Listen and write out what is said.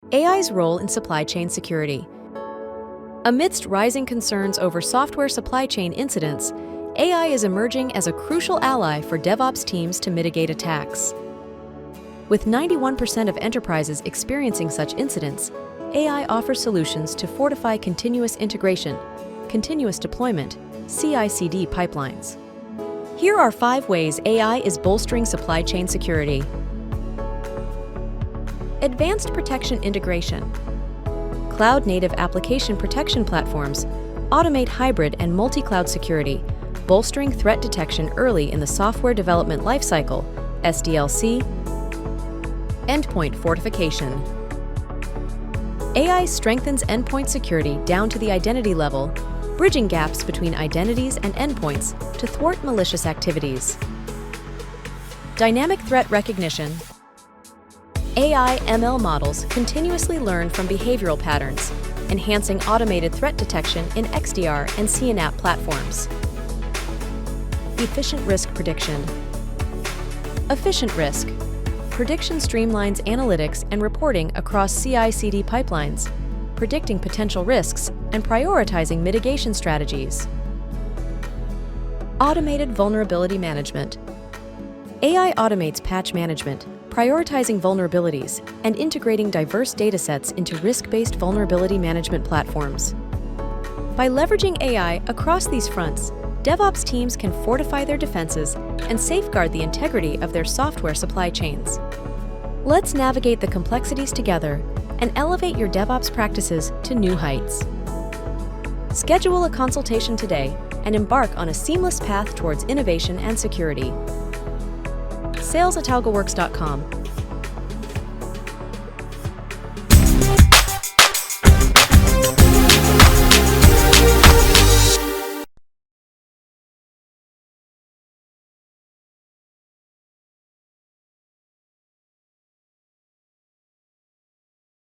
AI's role in supply chain security. Amidst rising concerns over software supply chain incidents, AI is emerging as a crucial ally for DevOps teams to mitigate attacks. With 91% of enterprises experiencing such incidents, AI offers solutions to fortify continuous integration, continuous deployment, CI/CD pipelines. Here are 5 ways AI is bolstering supply chain security. Advanced protection integration. Cloud-native application protection platforms automate hybrid and multi-cloud security, bolstering threat detection early in the software development lifecycle, SDLC. Endpoint fortification. AI strengthens endpoint security down to the identity level, bridging gaps between identities and endpoints to thwart malicious activities. Dynamic threat recognition. AI/ML models continuously learn from behavioral patterns, enhancing automated threat detection in XDR and CNAPP platforms. Efficient risk prediction. Efficient risk. Prediction streamlines analytics and reporting across CI/CD pipelines, predicting potential risks and prioritizing mitigation strategies. Automated vulnerability management. AI automates patch management, prioritizing vulnerabilities and integrating diverse datasets into risk-based vulnerability management platforms. By leveraging AI across these fronts, DevOps teams can fortify their defenses and safeguard the integrity of their software supply chains. Let's navigate the complexities together and elevate your DevOps practices to new heights. Schedule a consultation today and embark on a seamless path towards innovation and security. sales@algoworks.com